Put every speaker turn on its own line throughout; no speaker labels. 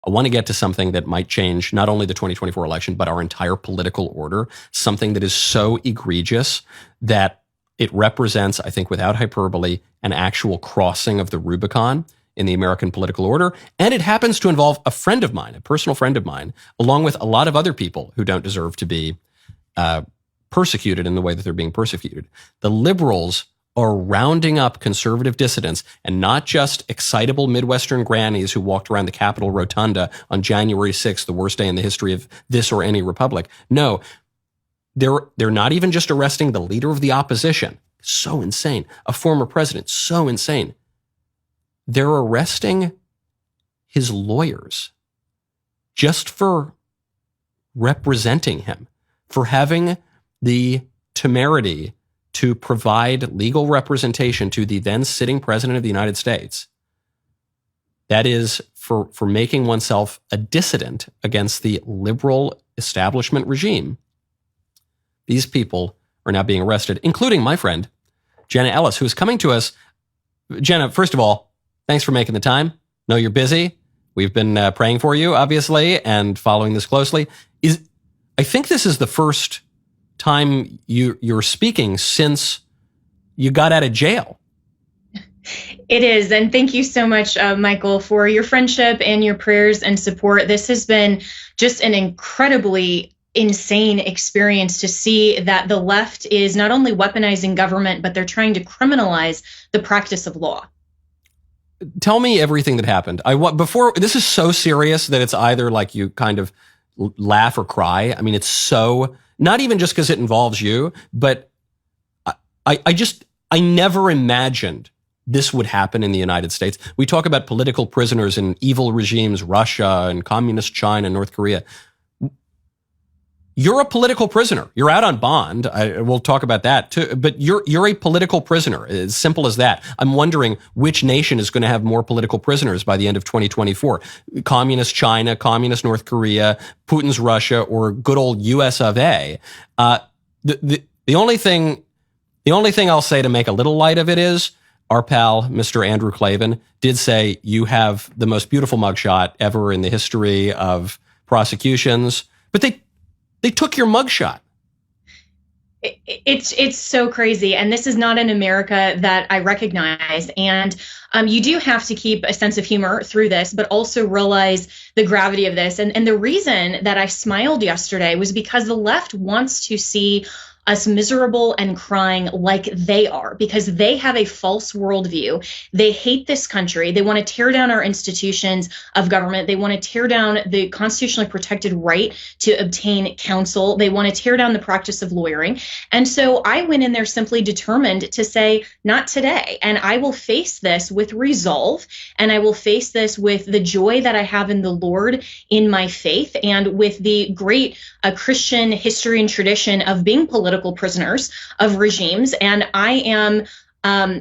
I want to get to something that might change not only the 2024 election, but our entire political order, something that is so egregious that it represents, I think without hyperbole, an actual crossing of the Rubicon in the American political order. And it happens to involve a friend of mine, a personal friend of mine, along with a lot of other people who don't deserve to be persecuted in the way that they're being persecuted. The liberals are rounding up conservative dissidents, and not just excitable Midwestern grannies who walked around the Capitol Rotunda on January 6th, the worst day in the history of this or any republic. No, they're not even just arresting the leader of the opposition. So insane. A former president. So insane. They're arresting his lawyers just for representing him, for having the temerity to provide legal representation to the then sitting president of the United States. That is for making oneself a dissident against the liberal establishment regime. These people are now being arrested, including my friend, Jenna Ellis, who is coming to us. Jenna, first of all, thanks for making the time. Know you're busy. We've been praying for you, obviously, and following this closely. I think this is the first time you're speaking since you got out of jail.
It is. And thank you so much, Michael, for your friendship and your prayers and support. This has been just an incredibly insane experience to see that the left is not only weaponizing government, but they're trying to criminalize the practice of law.
Tell me everything that happened. Before this is so serious that it's either like you kind of laugh or cry. I mean, it's so, not even just because it involves you, but I never imagined this would happen in the United States. We talk about political prisoners in evil regimes, Russia and communist China, North Korea. You're a political prisoner. You're out on bond. We'll talk about that too. But you're a political prisoner. As simple as that. I'm wondering which nation is going to have more political prisoners by the end of 2024. Communist China, communist North Korea, Putin's Russia, or good old US of A. The only thing I'll say to make a little light of it is our pal, Mr. Andrew Klavan, did say you have the most beautiful mugshot ever in the history of prosecutions. But they took your mugshot.
It's so crazy. And this is not an America that I recognize. And you do have to keep a sense of humor through this, but also realize the gravity of this. And the reason that I smiled yesterday was because the left wants to see us miserable and crying like they are, because they have a false worldview. They hate this country. They want to tear down our institutions of government. They want to tear down the constitutionally protected right to obtain counsel. They want to tear down the practice of lawyering. And so I went in there simply determined to say, not today. And I will face this with resolve. And I will face this with the joy that I have in the Lord, in my faith, and with the great Christian history and tradition of being political prisoners of regimes. And I am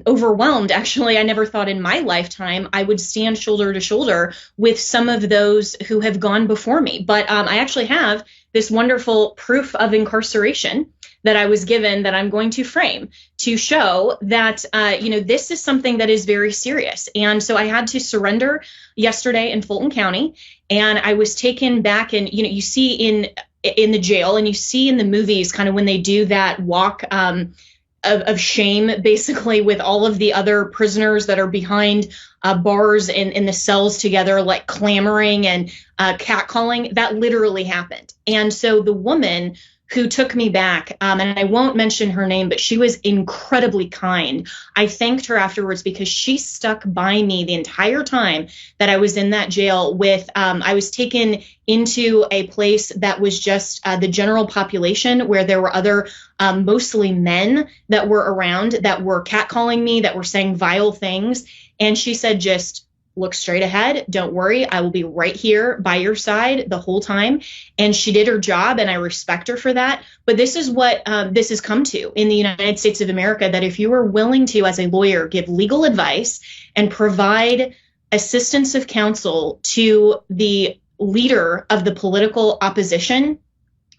overwhelmed. Actually, I never thought in my lifetime I would stand shoulder to shoulder with some of those who have gone before me. But I actually have this wonderful proof of incarceration that I was given that I'm going to frame to show that, this is something that is very serious. And so I had to surrender yesterday in Fulton County, and I was taken back. And, you see in the jail, and you see in the movies kind of when they do that walk of shame, basically, with all of the other prisoners that are behind bars in the cells together, like clamoring and catcalling. That literally happened. And so the woman who took me back, and I won't mention her name, but she was incredibly kind. I thanked her afterwards because she stuck by me the entire time that I was in that jail with, I was taken into a place that was just the general population, where there were other, mostly men that were around that were catcalling me, that were saying vile things. And she said, just look straight ahead. Don't worry. I will be right here by your side the whole time. And she did her job, and I respect her for that. But this is what this has come to in the United States of America, that if you are willing to, as a lawyer, give legal advice and provide assistance of counsel to the leader of the political opposition,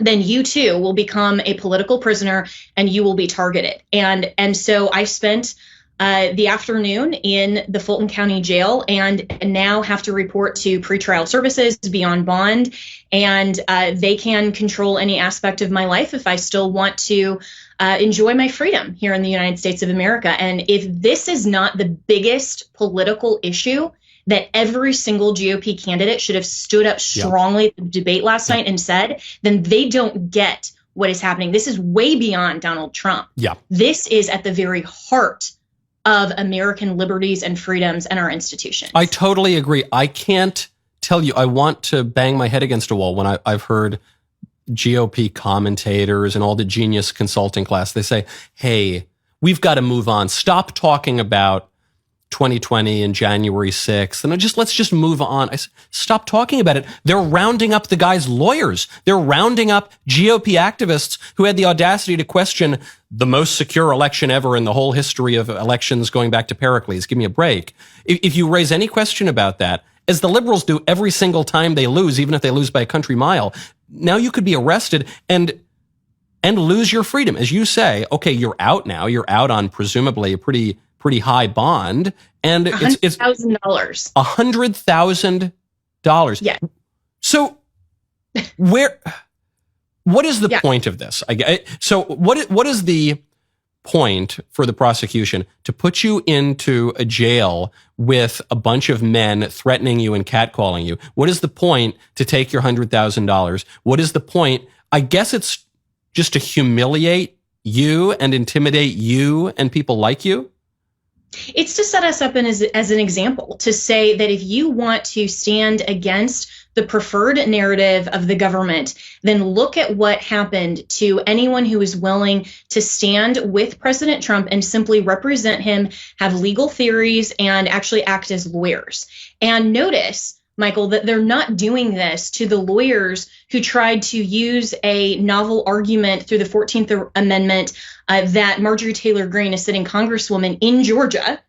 then you too will become a political prisoner and you will be targeted. And so I spent the afternoon in the Fulton County jail and now have to report to pretrial services, be on bond, and they can control any aspect of my life if I still want to enjoy my freedom here in the United States of America. And if this is not the biggest political issue that every single GOP candidate should have stood up strongly at the debate last night and said, then they don't get what is happening. This is way beyond Donald Trump. Yeah. This is at the very heart of American liberties and freedoms and our institutions.
I totally agree. I can't tell you, I want to bang my head against a wall when I've heard GOP commentators and all the genius consulting class. They say, hey, we've got to move on. Stop talking about 2020 and January 6th. And let's just move on. I said, stop talking about it. They're rounding up the guy's lawyers. They're rounding up GOP activists who had the audacity to question the most secure election ever in the whole history of elections going back to Pericles. Give me a break. If you raise any question about that, as the liberals do every single time they lose, even if they lose by a country mile, now you could be arrested and lose your freedom. As you say, okay, you're out now. You're out on presumably a pretty high bond, and it's
$100,000.
$100,000.
Yeah.
So what is the point of this? So what is the point for the prosecution to put you into a jail with a bunch of men threatening you and catcalling you? What is the point to take your $100,000? What is the point? I guess it's just to humiliate you and intimidate you and people like you.
It's to set us up as an example, to say that if you want to stand against the preferred narrative of the government, then look at what happened to anyone who is willing to stand with President Trump and simply represent him, have legal theories, and actually act as lawyers. And notice, Michael, that they're not doing this to the lawyers who tried to use a novel argument through the 14th Amendment that Marjorie Taylor Greene, a sitting congresswoman in Georgia,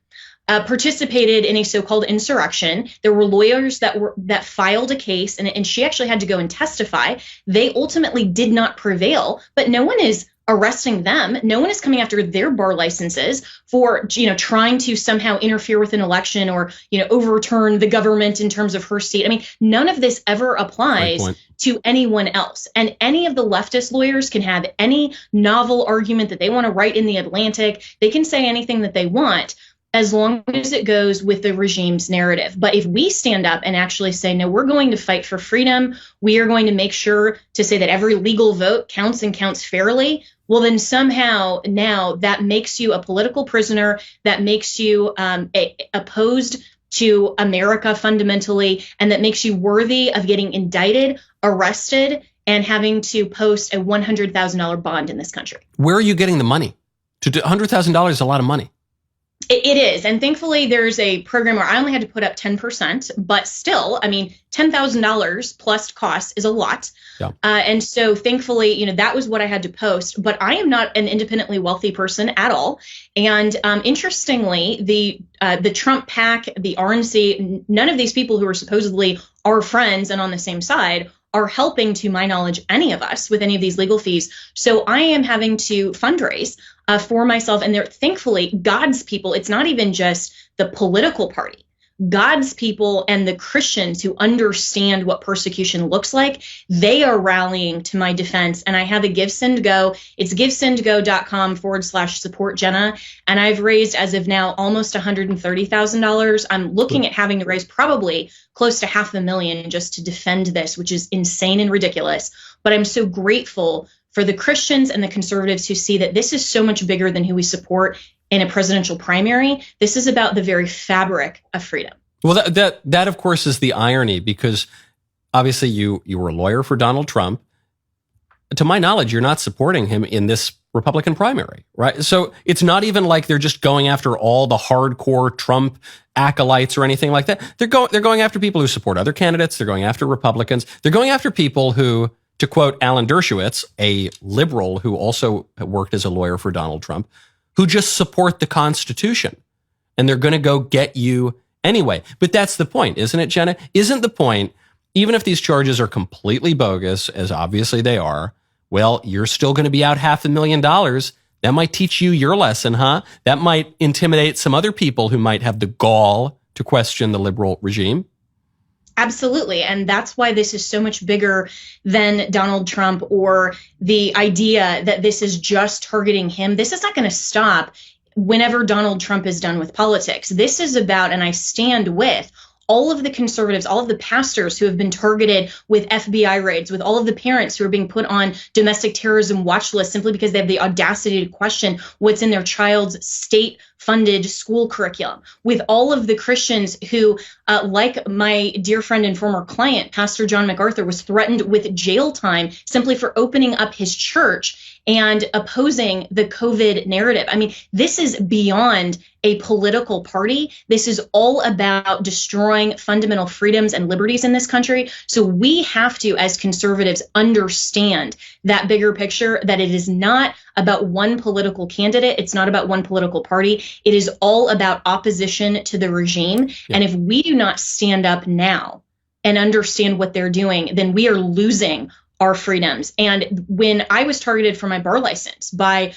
participated in a so-called insurrection. There were lawyers that filed a case, and she actually had to go and testify. They ultimately did not prevail, but no one is arresting them. No one is coming after their bar licenses for, trying to somehow interfere with an election or, overturn the government in terms of her seat. I mean, none of this ever applies to anyone else. And any of the leftist lawyers can have any novel argument that they want to write in the Atlantic. They can say anything that they want, as long as it goes with the regime's narrative. But if we stand up and actually say, no, we're going to fight for freedom, we are going to make sure to say that every legal vote counts and counts fairly, well, then somehow now that makes you a political prisoner, that makes you opposed to America fundamentally, and that makes you worthy of getting indicted, arrested, and having to post a $100,000 bond in this country.
Where are you getting the money? $100,000 is a lot of money.
It is. And thankfully, there's a program where I only had to put up 10%, but still, I mean, $10,000 plus costs is a lot. Yeah. And so thankfully, that was what I had to post. But I am not an independently wealthy person at all. And interestingly, the Trump PAC, the RNC, none of these people who are supposedly our friends and on the same side are helping, to my knowledge, any of us with any of these legal fees. So I am having to fundraise for myself. And they're thankfully God's people. It's not even just the political party. God's people and the Christians who understand what persecution looks like, they are rallying to my defense. And I have a Give, Send, Go. It's givesendgo.com/support Jenna. And I've raised, as of now, almost $130,000. I'm looking at having to raise probably close to $500,000 just to defend this, which is insane and ridiculous. But I'm so grateful for the Christians and the conservatives who see that this is so much bigger than who we support in a presidential primary. This is about the very fabric of freedom.
Well, that of course is the irony, because obviously you were a lawyer for Donald Trump. To my knowledge, you're not supporting him in this Republican primary, right? So it's not even like they're just going after all the hardcore Trump acolytes or anything like that. They're going after people who support other candidates. They're going after Republicans. They're going after people who, to quote Alan Dershowitz, a liberal who also worked as a lawyer for Donald Trump, who just support the Constitution. And they're going to go get you anyway. But that's the point, isn't it, Jenna? Isn't the point, even if these charges are completely bogus, as obviously they are, well, you're still going to be out $500,000. That might teach you your lesson, huh? That might intimidate some other people who might have the gall to question the liberal regime.
Absolutely. And that's why this is so much bigger than Donald Trump or the idea that this is just targeting him. This is not going to stop whenever Donald Trump is done with politics. This is about, and I stand with, all of the conservatives, all of the pastors who have been targeted with FBI raids, with all of the parents who are being put on domestic terrorism watch lists simply because they have the audacity to question what's in their child's state-funded school curriculum, with all of the Christians who, like my dear friend and former client, Pastor John MacArthur, was threatened with jail time simply for opening up his church and opposing the COVID narrative. I mean, this is beyond a political party. This is all about destroying fundamental freedoms and liberties in this country. So we have to, as conservatives, understand that bigger picture, that it is not about one political candidate. It's not about one political party. It is all about opposition to the regime. Yeah. And if we do not stand up now and understand what they're doing, then we are losing our freedoms. And when I was targeted for my bar license by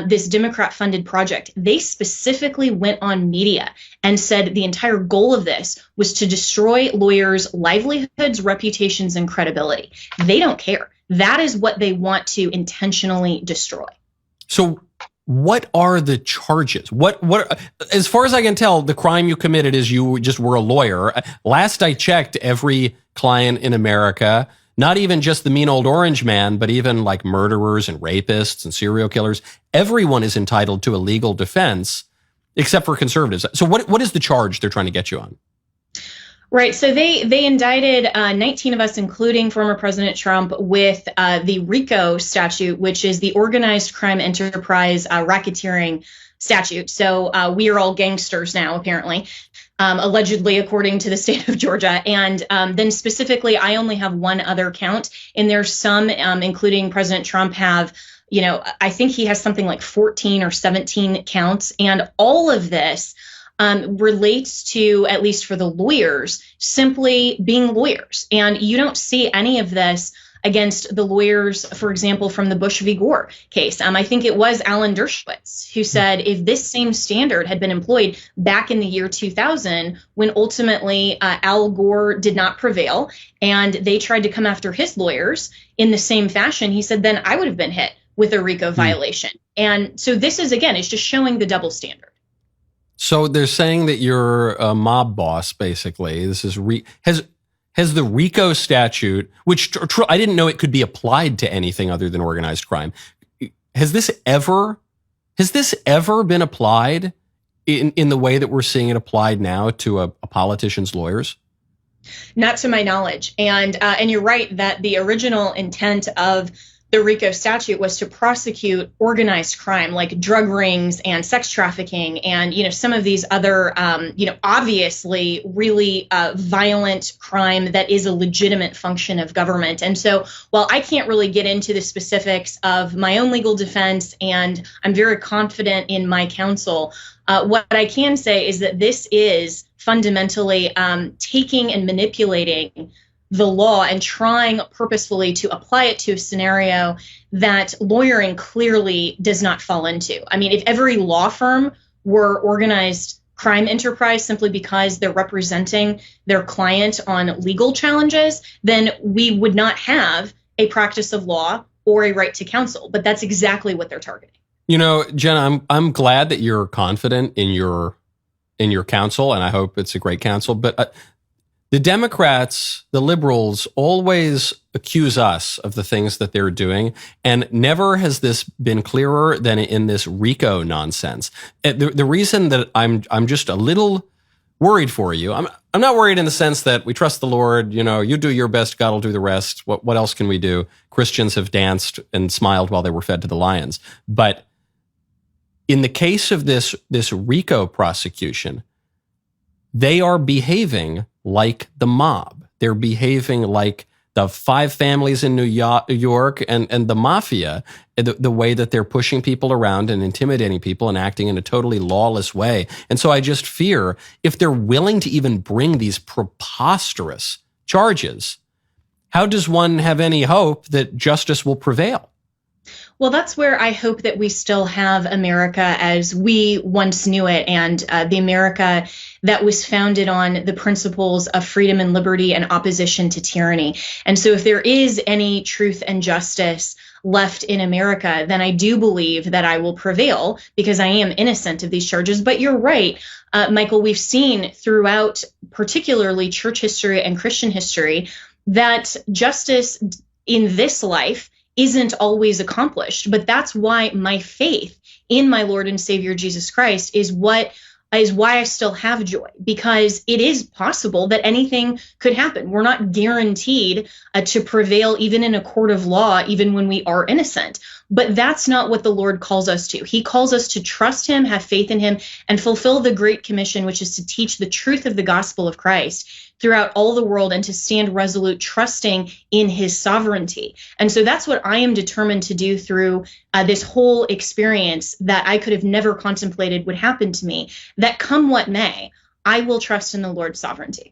this Democrat-funded project, they specifically went on media and said the entire goal of this was to destroy lawyers' livelihoods, reputations, and credibility. They don't care. That is what they want to intentionally destroy.
So what are the charges? What, as far as I can tell, the crime you committed is you just were a lawyer. Last I checked, every client in America, not even just the mean old orange man, but even like murderers and rapists and serial killers, everyone is entitled to a legal defense, except for conservatives. So what is the charge they're trying to get you on?
Right. So they indicted 19 of us, including former President Trump, with the RICO statute, which is the Organized Crime Enterprise Racketeering statute. So we are all gangsters now, apparently. Allegedly, according to the state of Georgia. And then specifically, I only have one other count. And there's some, including President Trump, have, I think he has something like 14 or 17 counts. And all of this relates to, at least for the lawyers, simply being lawyers. And you don't see any of this against the lawyers, for example, from the Bush v. Gore case. I think it was Alan Dershowitz who said if this same standard had been employed back in the year 2000, when ultimately Al Gore did not prevail and they tried to come after his lawyers in the same fashion, he said, then I would have been hit with a RICO violation. And so this is, again, it's just showing the double standard.
So they're saying that you're a mob boss, basically. This is has the RICO statute, which I didn't know it could be applied to anything other than organized crime. Has this ever been applied in the way that we're seeing it applied now to a politician's lawyers?
Not to my knowledge. And you're right that the original intent of the RICO statute was to prosecute organized crime like drug rings and sex trafficking and, some of these other, obviously really violent crime that is a legitimate function of government. And so while I can't really get into the specifics of my own legal defense, and I'm very confident in my counsel, what I can say is that this is fundamentally taking and manipulating the law and trying purposefully to apply it to a scenario that lawyering clearly does not fall into. I mean, if every law firm were organized crime enterprise simply because they're representing their client on legal challenges, then we would not have a practice of law or a right to counsel. But that's exactly what they're targeting.
Jenna, I'm glad that you're confident in your counsel, and I hope it's a great counsel. But the Democrats, the liberals, always accuse us of the things that they're doing, and never has this been clearer than in this RICO nonsense. The reason that I'm just a little worried for you, I'm not worried in the sense that we trust the Lord. You do your best, God will do the rest. What else can we do? Christians have danced and smiled while they were fed to the lions. But in the case of this RICO prosecution, they are behaving like the mob. They're behaving like the five families in New York and the mafia, the way that they're pushing people around and intimidating people and acting in a totally lawless way. And so I just fear if they're willing to even bring these preposterous charges, how does one have any hope that justice will prevail?
Well, that's where I hope that we still have America as we once knew it, and the America that was founded on the principles of freedom and liberty and opposition to tyranny. And so if there is any truth and justice left in America, then I do believe that I will prevail because I am innocent of these charges. But you're right, Michael, we've seen throughout particularly church history and Christian history that justice in this life isn't always accomplished. But that's why my faith in my Lord and Savior Jesus Christ is why I still have joy, because it is possible that anything could happen. We're not guaranteed to prevail even in a court of law, even when we are innocent. But that's not what the Lord calls us to. He calls us to trust him, have faith in him, and fulfill the Great Commission, which is to teach the truth of the gospel of Christ throughout all the world and to stand resolute, trusting in his sovereignty. And so that's what I am determined to do through this whole experience that I could have never contemplated would happen to me, that come what may, I will trust in the Lord's sovereignty.